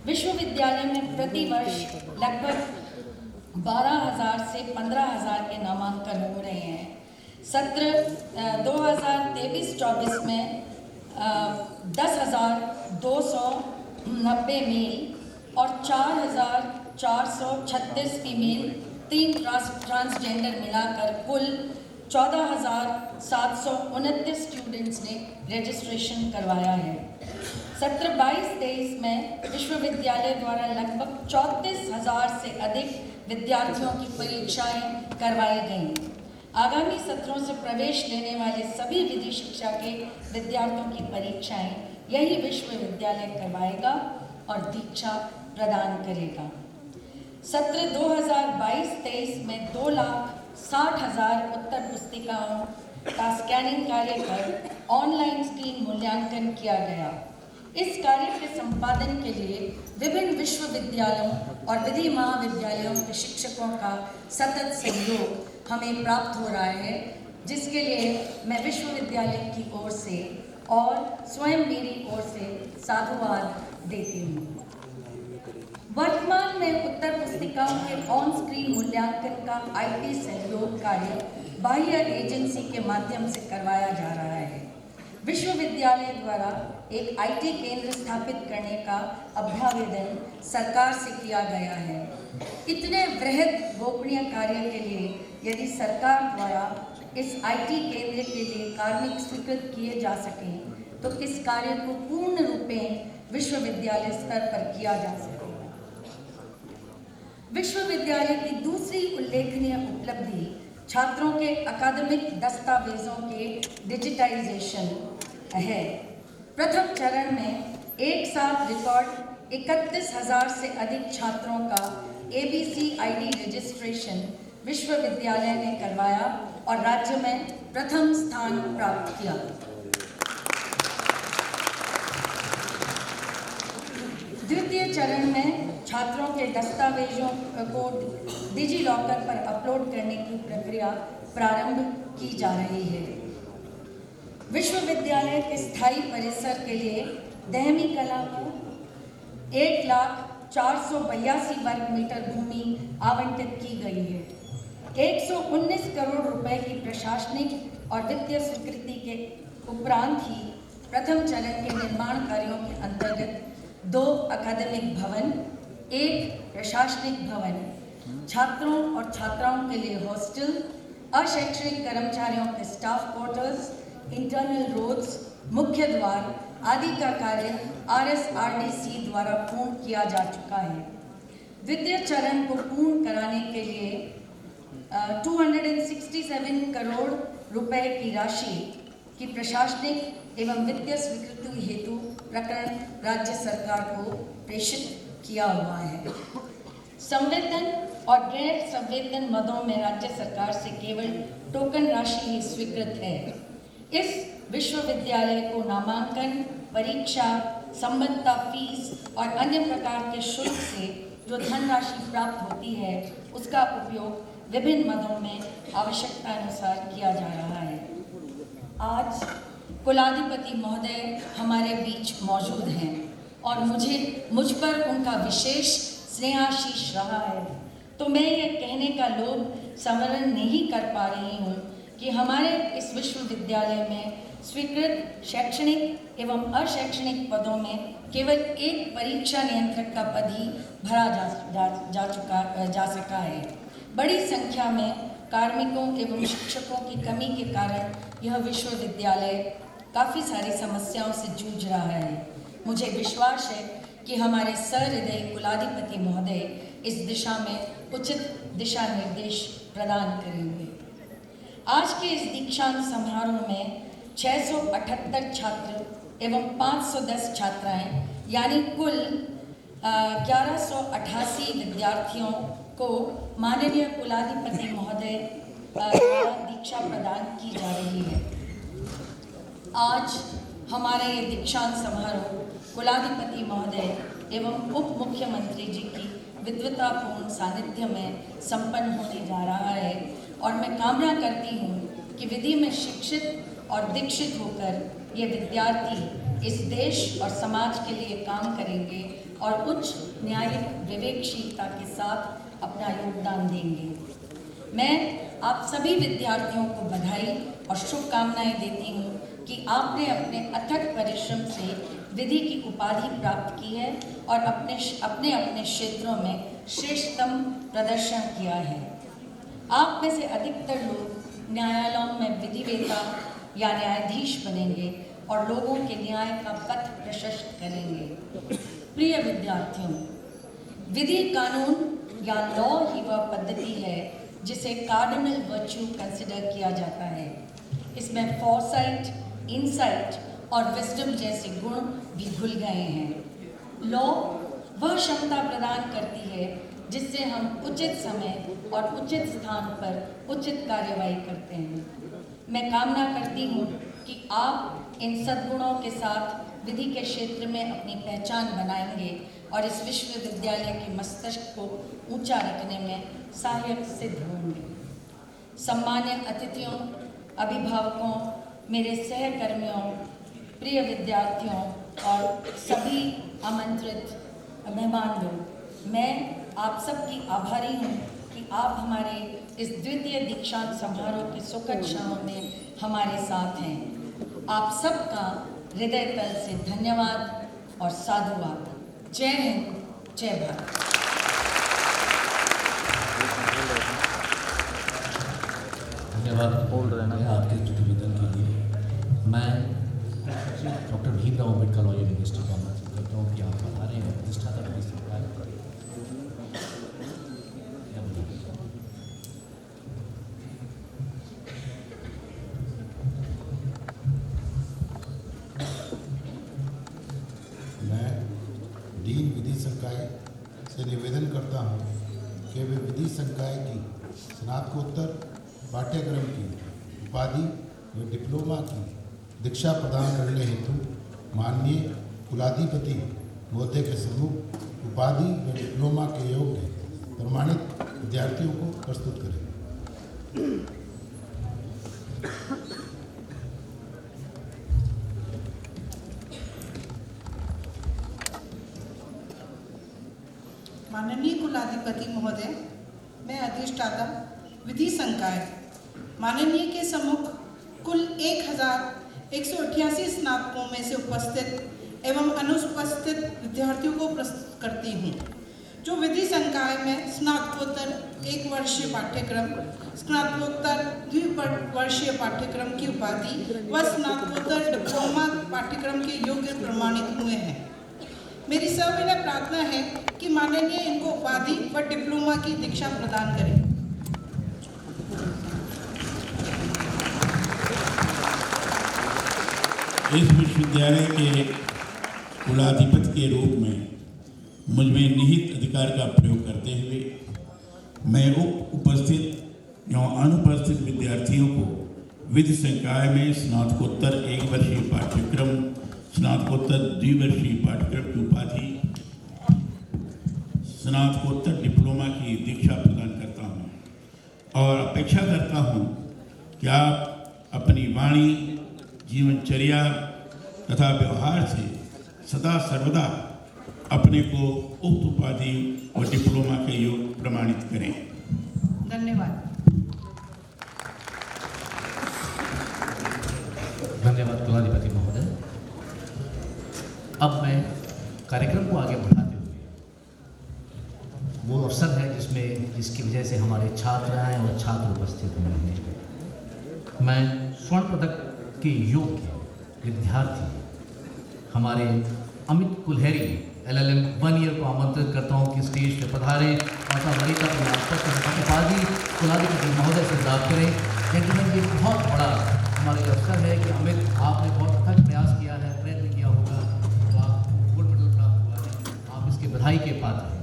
विश्वविद्यालय में प्रतिवर्ष लगभग 12,000 से 15,000 के नामांकन हो रहे हैं। सत्र 2023-24 में 10,290 मेल और 4,436 फीमेल, 3 ट्रांसजेंडर मिलाकर कुल 14,729 स्टूडेंट्स ने रजिस्ट्रेशन करवाया है। सत्र 22-23 में विश्वविद्यालय द्वारा लगभग 34,000 से अधिक विद्यार्थियों की परीक्षाएं करवाई गईं। आगामी सत्रों से प्रवेश लेने वाले सभी विधि शिक्षा के विद्यार्थियों की परीक्षाएं यही विश्वविद्यालय करवाएगा और दीक्षा प्रदान करेगा। सत्र 2022-23 में 2,60,000 उत्तर पुस्तिकाओं का स्कैनिंग कार्य कर ऑनलाइन स्क्रीन मूल्यांकन किया गया। इस कार्य के संपादन के लिए विभिन्न विश्वविद्यालयों और विधि महाविद्यालयों के शिक्षकों का सतत सहयोग हमें प्राप्त हो रहा है, जिसके लिए मैं विश्वविद्यालय की ओर से और स्वयं मेरी ओर से साधुवाद देती हूँ। वर्तमान में उत्तर पुस्तिकाओं के ऑन स्क्रीन मूल्यांकन का IT सहयोग कार्य बाह्य एजेंसी के माध्यम से करवाया जा रहा है। विश्वविद्यालय द्वारा एक IT केंद्र स्थापित करने का अभ्यावेदन सरकार से किया गया है। इतने बृहद गोपनीय कार्य के लिए यदि सरकार द्वारा इस IT केंद्र के लिए कार्मिक स्वीकृत किए जा सकें तो इस कार्य को पूर्ण रूपेण विश्वविद्यालय स्तर पर किया जा सकेगा। विश्वविद्यालय की दूसरी उल्लेखनीय उपलब्धि छात्रों के अकादमिक दस्तावेजों के डिजिटाइजेशन है। प्रथम चरण में एक साथ रिकॉर्ड 31,000 से अधिक छात्रों का ABCID रजिस्ट्रेशन विश्वविद्यालय ने करवाया और राज्य में प्रथम स्थान प्राप्त किया। द्वितीय चरण में छात्रों के दस्तावेजों को डिजी लॉकर पर अपलोड करने की प्रक्रिया प्रारंभ की जा रही है। विश्वविद्यालय के स्थायी परिसर के लिए दहमी कला को 1,04,82 वर्ग मीटर भूमि आवंटित की गई है। 119 करोड़ रुपए की प्रशासनिक और वित्तीय स्वीकृति के उपरांत ही प्रथम चरण के निर्माण कार्यों के अंतर्गत 2 अकादमिक भवन, एक प्रशासनिक भवन, छात्रों और छात्राओं के लिए हॉस्टल, अशैक्षणिक कर्मचारियों के स्टाफ क्वार्टर्स, इंटरनल रोड्स, मुख्य द्वार आदि का कार्य RSRDC द्वारा पूर्ण किया जा चुका है। द्वितीय चरण को पूर्ण कराने के लिए 267 करोड़ रुपए की राशि की प्रशासनिक एवं वित्तीय स्वीकृति हेतु प्रकरण राज्य सरकार को प्रेषित किया हुआ है। संवेतन और गैर संवेतन मदों में राज्य सरकार से केवल टोकन राशि ही स्वीकृत है। इस विश्वविद्यालय को नामांकन, परीक्षा, संबद्धता फीस और अन्य प्रकार के शुल्क से जो धनराशि प्राप्त होती है उसका उपयोग विभिन्न मदों में आवश्यकता अनुसार किया जा रहा है। आज कुलाधिपति महोदय हमारे बीच मौजूद हैं और मुझ पर उनका विशेष स्नेहाशीष रहा है, तो मैं ये कहने का लोभ स्मरण नहीं कर पा रही हूँ कि हमारे इस विश्वविद्यालय में स्वीकृत शैक्षणिक एवं अशैक्षणिक पदों में केवल एक परीक्षा नियंत्रक का पद ही भरा जा सका है। बड़ी संख्या में कार्मिकों एवं शिक्षकों की कमी के कारण यह विश्वविद्यालय काफ़ी सारी समस्याओं से जूझ रहा है। मुझे विश्वास है कि हमारे सहृदय कुलाधिपति महोदय इस दिशा में उचित दिशा निर्देश प्रदान करेंगे। आज के इस दीक्षांत समारोह में 678 छात्र एवं 510 छात्राएं यानी कुल 1188 विद्यार्थियों को माननीय कुलाधिपति महोदय द्वारा दीक्षा प्रदान की जा रही है। आज हमारा ये दीक्षांत समारोह कुलाधिपति महोदय एवं उप मुख्यमंत्री जी की विद्वतापूर्ण सानिध्य में संपन्न होने जा रहा है और मैं कामना करती हूँ कि विधि में शिक्षित और दीक्षित होकर ये विद्यार्थी इस देश और समाज के लिए काम करेंगे और उच्च न्यायिक विवेकशीलता के साथ अपना योगदान देंगे। मैं आप सभी विद्यार्थियों को बधाई और शुभकामनाएं देती हूँ कि आपने अपने अथक परिश्रम से विधि की उपाधि प्राप्त की है और अपने क्षेत्रों में श्रेष्ठतम प्रदर्शन किया है। आप में से अधिकतर लोग न्यायालयों में विधिवेता या न्यायाधीश बनेंगे और लोगों के न्याय का पथ प्रशस्त करेंगे। प्रिय विद्यार्थियों, विधि कानून या लॉ ही वह पद्धति है जिसे कार्डिनल वर्च्यू कंसिडर किया जाता है। इसमें फॉरसाइट, इनसाइट और विजडम जैसे गुण भी घुल गए हैं। लॉ वह क्षमता प्रदान करती है जिससे हम उचित समय और उचित स्थान पर उचित कार्यवाही करते हैं। मैं कामना करती हूँ कि आप इन सद्गुणों के साथ विधि के क्षेत्र में अपनी पहचान बनाएंगे और इस विश्वविद्यालय के मस्तिष्क को ऊंचा रखने में सहायक सिद्ध होंगे। सम्मान्य अतिथियों, अभिभावकों, मेरे सहकर्मियों, प्रिय विद्यार्थियों और सभी आमंत्रित मेहमान लोग, मैं आप सबकी आभारी हूँ कि आप हमारे इस द्वितीय दीक्षांत समारोह के सुखद क्षणों में हमारे साथ हैं। आप सबका हृदय तल से धन्यवाद और साधुवाद। जय हिंद, जय भारत। धन्यवाद बोल रहे हैं आपके निवेदन के लिए। मैं doctor Bhimrao Ambedkar law university का आमंत्रित करता हूँ कि आप बता रहे हैं प्रतिष्ठाता डीन विधि संकाय से निवेदन करता हूँ कि वे विधि संकाय की स्नातकोत्तर पाठ्यक्रम की उपाधि व डिप्लोमा की दीक्षा प्रदान करने हेतु माननीय कुलाधिपति महोदय के सम्मुख उपाधि व डिप्लोमा के योग्य प्रमाणित विद्यार्थियों को प्रस्तुत करें। माननीय कुलाधिपति महोदय, मैं अधिष्ठाता विधि संकाय माननीय के सम्मुख कुल 1188 स्नातकों में से उपस्थित एवं अनुपस्थित विद्यार्थियों को प्रस्तुत करती हूँ, जो विधि संकाय में स्नातकोत्तर 1 वर्षीय पाठ्यक्रम, स्नातकोत्तर 2 वर्षीय पाठ्यक्रम की उपाधि व स्नातकोत्तर डिप्लोमा पाठ्यक्रम के योग्य प्रमाणित हुए हैं। मेरी सविनय प्रार्थना है कि माननीय इनको उपाधि व डिप्लोमा की दीक्षा प्रदान करें। इस विश्वविद्यालय के कुलाधिपति के रूप में मुझ में निहित अधिकार का प्रयोग करते हुए मैं उपस्थित एवं अनुपस्थित विद्यार्थियों को विधि संकाय में स्नातकोत्तर 1 वर्षीय पाठ्यक्रम, स्नातकोत्तर 2 वर्षीय पाठ्यक्रम की उपाधि, स्नातकोत्तर डिप्लोमा की दीक्षा प्रदान करता हूँ और अपेक्षा करता हूँ कि आप अपनी वाणी, जीवनचर्या तथा व्यवहार से सदा सर्वदा अपने को उक्त उपाधि और डिप्लोमा के योग प्रमाणित करें। धन्यवाद। धन्यवाद कुलाधिपति महोदय। अब मैं कार्यक्रम को आगे बढ़ाते हुए वो अवसर है जिसकी वजह से हमारे छात्राएं और छात्र उपस्थित हुए हैं। मैं स्वर्ण पदक के योग्य विद्यार्थी हमारे अमित कुल्हेरी LLM 1 ईयर को आमंत्रित करता हूँ कि स्टेज पर पधारे और वरीयता उपाधि कुलाधिपति महोदय से प्राप्त करें। लेकिन ये बहुत बड़ा हमारे अवसर है कि अमित, आपने बहुत अथक प्रयास किया है, प्रयत्न किया होगा, तो आपको गोल्ड मेडल प्राप्त हुआ है, आप इसके बधाई के पात्र हैं।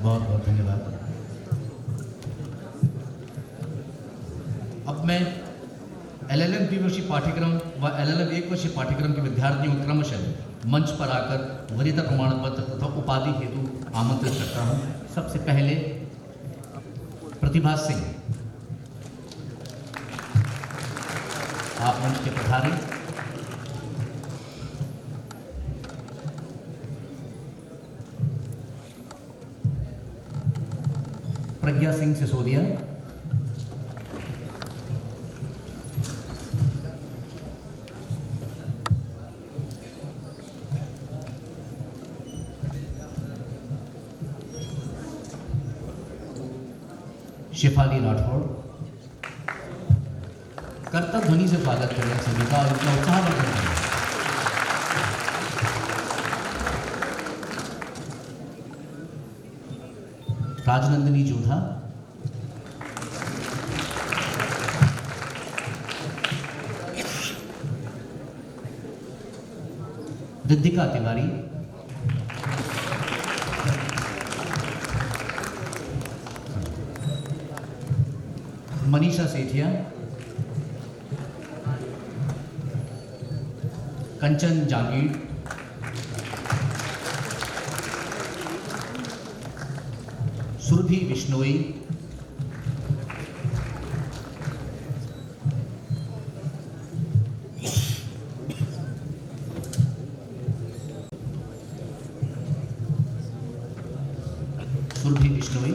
बहुत बहुत धन्यवाद। अब मैं LLM 2 वर्षीय पाठ्यक्रम व LLM 1 वर्षीय पाठ्यक्रम के विद्यार्थियों को क्रमशः मंच पर आकर वरीयता प्रमाण पत्र तथा उपाधि हेतु आमंत्रित करता हूँ। सबसे पहले प्रतिभा सिंह, आप मंच के पधारे। प्रज्ञा सिंह सिसोदिया, शेफाली राठौड़, कर्तव्य ध्वनि से स्वागत करें सभी का और उनका उत्साह बढ़ाएं। राजनंदिनी जोधा, रिद्धिका तिवारी, मनीषा सेठिया, कंचन जागीर, सुरभि विश्नोई, सुरभि विश्नोई,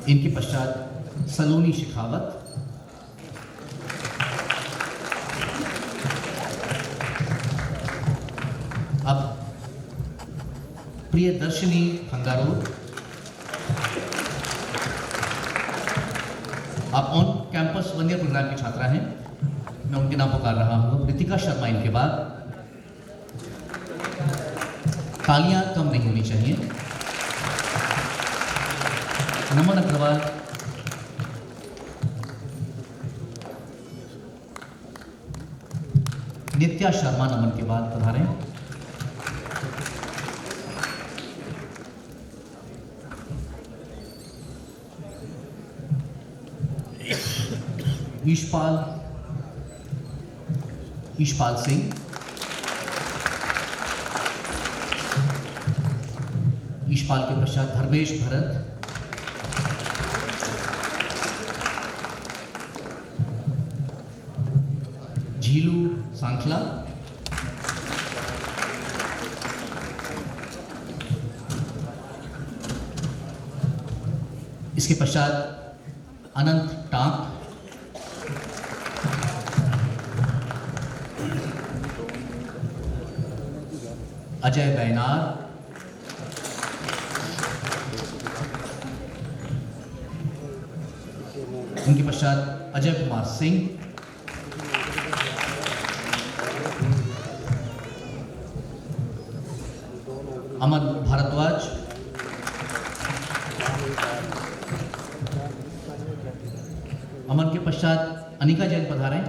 इनके पश्चात सलोनी शेखावत, अब प्रियदर्शिनी फंगारो, आप ऑन कैंपस 1 ईयर प्रोग्राम की छात्रा हैं, मैं उनके नाम पुकार रहा हूँ। रितिका शर्मा इनके बाद। तालियां कम नहीं होनी चाहिए। नमन अग्रवाल, नित्या शर्मा नमन के बाद पधारें। ईशपाल सिंह, यशपाल के पश्चात धर्मेश भरत, झीलू सांखला, इसके पश्चात अनंत टांक, अजय बैनार, उनके पश्चात अजय कुमार सिंह, अमन भारद्वाज, अमन के पश्चात अनिका जैन पधारें।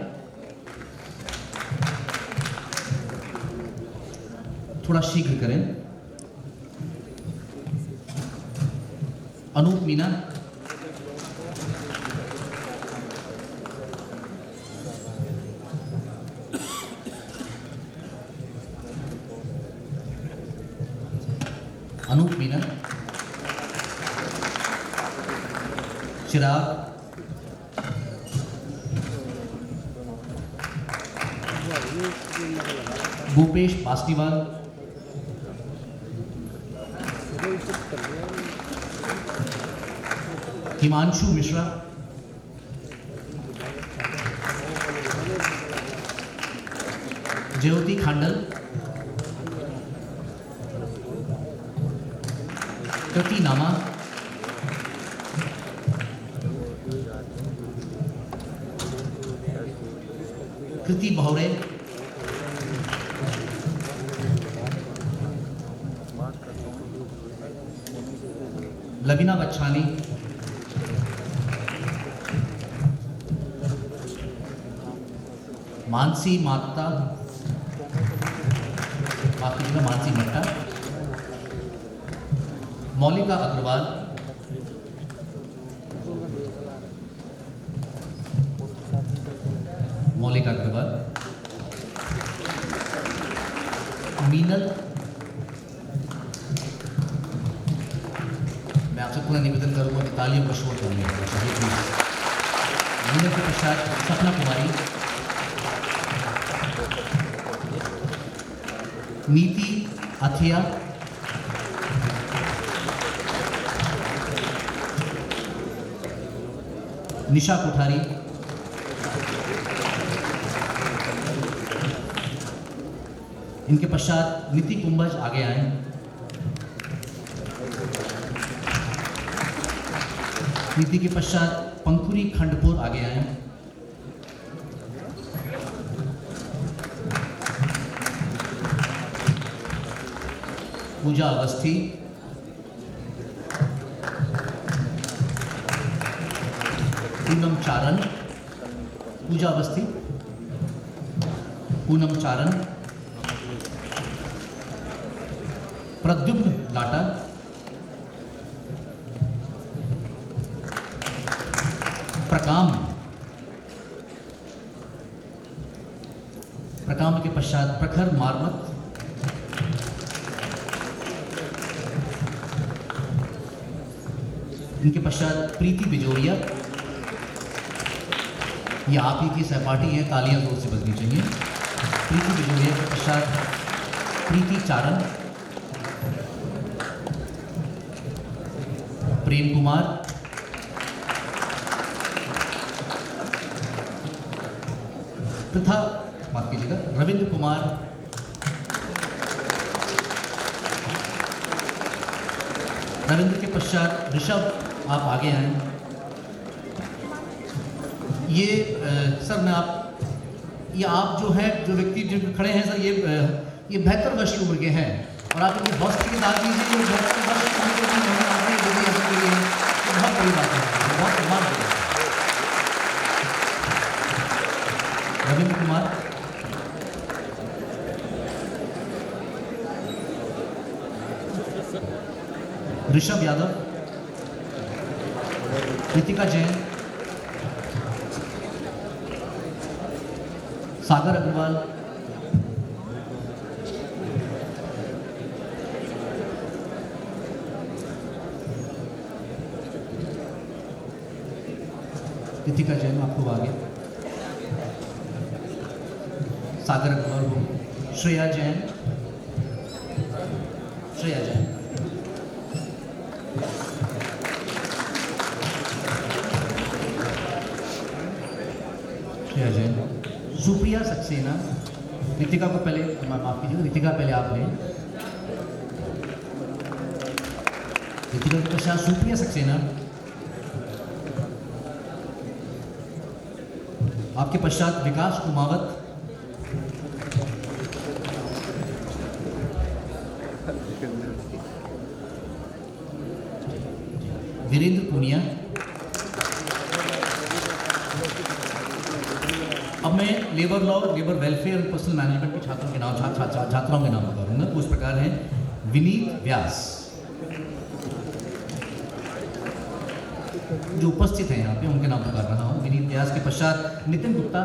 थोड़ा शीघ्र करें। अनूप मीना, अनूप मीना, चिराग, भूपेश पासनीवाल, हिमांशु मिश्रा, ज्योति खांडल, कृति नामा, कृति बहुरे, लवीना बच्छानी, मानसी माता, माफ कीजिएगा, मानसी मट्टा, मौलिका अग्रवाल, मौलिका अग्रवाल, मीनल, मैं आपसे पूरा निवेदन करूंगा कि तालियों का शोर करने मीनल के पश्चात सपना कुमारी, नीति अथिया, निशा कोठारी, इनके पश्चात नीति कुंभज आगे आए। नीति के पश्चात पंखुरी खंडपुर आगे आए। पूजा अवस्थी, पूनम चारण, पूजा अवस्थी, पूनम चारण, प्रद्युम्न लाटा, प्रकाम, प्रकाम के पश्चात प्रखर मारमत, इनके पश्चात प्रीति बिजोरिया, ये आप ही की सहपाठी है, तालियां जोर से बजनी चाहिए। प्रीति बिजोरिया के पश्चात प्रीति चारण, प्रेम कुमार, तथा माफ कीजिएगा रविंद्र कुमार, रविंद्र के पश्चात ऋषभ आप आगे आए। ये सर मैं आप जो है जो व्यक्ति जो खड़े हैं सर, ये 72 वर्ष की उम्र के हैं और आप इनके हौसले की दाद दीजिए। जो 72 वर्ष की उम्र के हैं बहुत बड़ी बात है, बहुत सम्मान है। रविंद्र कुमार, ऋषभ यादव, कृतिका जैन, सागर अग्रवाल, रितिका जैन आपको आगे, सागर अग्रवाल हो, श्रेया जैन, श्रेया जैन, श्रेया जैन, सुप्रिया सक्सेना। रितिका को पहले, माफ कीजिएगा, रितिका पहले आप लें। रितिका के पश्चात सुप्रिया सक्सेना, आपके पश्चात विकास कुमावत, वीरेंद्र पूनिया। अब मैं लेबर लॉ, लेबर वेलफेयर और पर्सनल मैनेजमेंट के छात्रों के नाम, छात्राओं के नाम बताऊंगा। उस प्रकार हैं विनीत व्यास, जो उपस्थित हैं यहाँ पे, उनके नाम बता रहा हूँ। विनीत व्यास के पश्चात नितिन गुप्ता,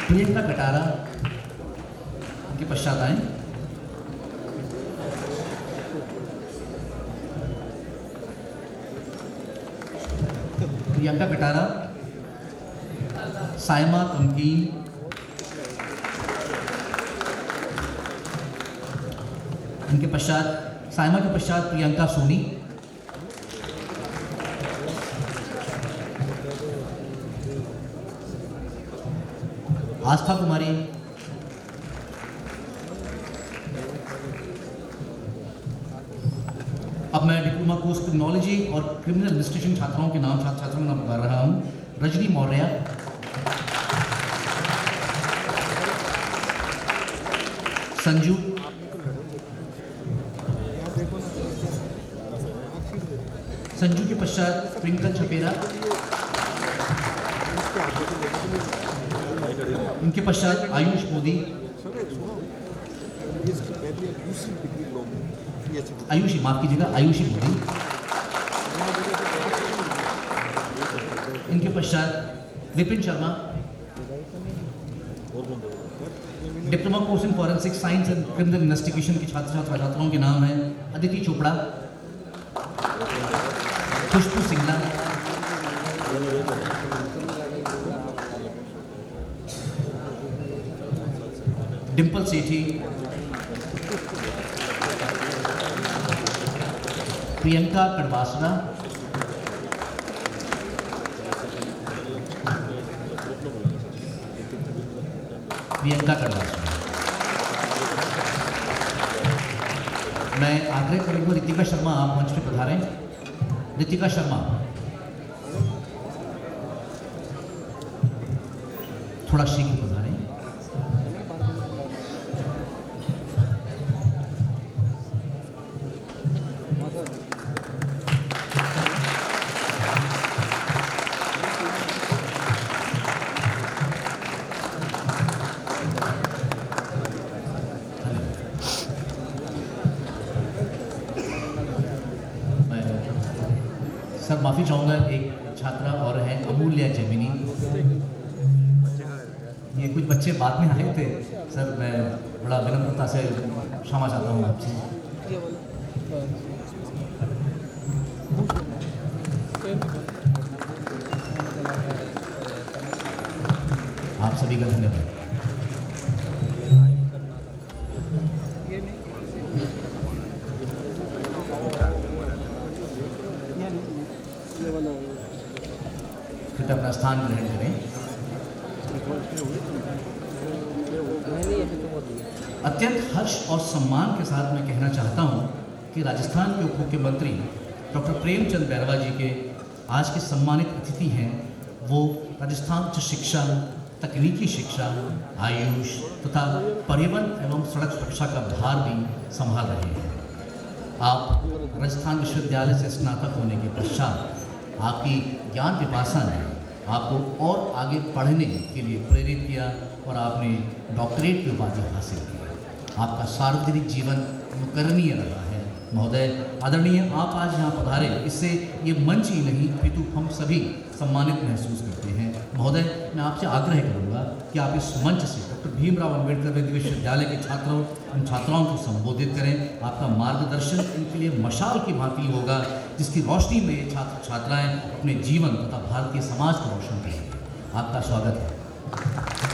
प्रियंका कटारा, उनके पश्चात आए प्रियंका कटारा, साइमा तमकीन, उनके पश्चात साइमा के पश्चात प्रियंका सोनी, आस्था कुमारी, अब मैं डिप्लोमा कोर्स क्रिमिनोलॉजी और क्रिमिनल एडमिनिस्ट्रेशन छात्रों के नाम बता रहा हूँ। रजनी मौर्य, संजू, संजू के पश्चात ट्विंकल छपेरा, उनके पश्चात आयुष मोदी, आयुषी, माफ कीजिएगा, आयुषी मोदी, इनके पश्चात Vipin Sharma, diploma course in forensic science and criminal investigation की छात्राओं के नाम हैं अदिति चोपड़ा, खुशबू सिंगला, डिम्पल सेठी, प्रियंका कड़वासरा, मैं आग्रह करूंगा रितिका शर्मा आप मंच पे पधारें। रितिका शर्मा, थोड़ा शीघ्र पधारें। सर माफ़ी चाहूँगा, एक छात्रा और हैं अमूल्या जेमिनी। ये कुछ बच्चे बाद में आए थे सर, मैं बड़ा विनम्रता से क्षमा चाहता हूँ आपसे। आप सभी का धन्यवाद। कृपया अपना स्थान ग्रहण करें। अत्यंत हर्ष और सम्मान के साथ मैं कहना चाहता हूं कि राजस्थान के उप मुख्यमंत्री डॉक्टर प्रेमचंद बैरवा जी के आज के सम्मानित अतिथि हैं। वो राजस्थान उच्च शिक्षा, तकनीकी शिक्षा, आयुष तथा परिवहन एवं सड़क सुरक्षा का भार भी संभाल रहे हैं। आप राजस्थान विश्वविद्यालय से स्नातक होने के पश्चात आपकी ज्ञान पिपासा ने आपको और आगे पढ़ने के लिए प्रेरित किया और आपने डॉक्टरेट की उपाधि हासिल की। आपका सार्वजनिक जीवन अनुकरणीय रहा है। महोदय आदरणीय, आप आज यहाँ पधारे, इससे ये मंच ही नहीं अपितु हम सभी सम्मानित महसूस करते हैं। महोदय मैं आपसे आग्रह करूंगा कि आप इस मंच से डॉक्टर भीमराव अंबेडकर विधि विश्वविद्यालय के छात्रों एवं छात्राओं को संबोधित करें। आपका मार्गदर्शन इनके लिए मशाल की भांति होगा, जिसकी रोशनी में ये छात्र छात्राएं अपने जीवन तथा भारतीय समाज को रोशन करेंगे। आपका स्वागत है।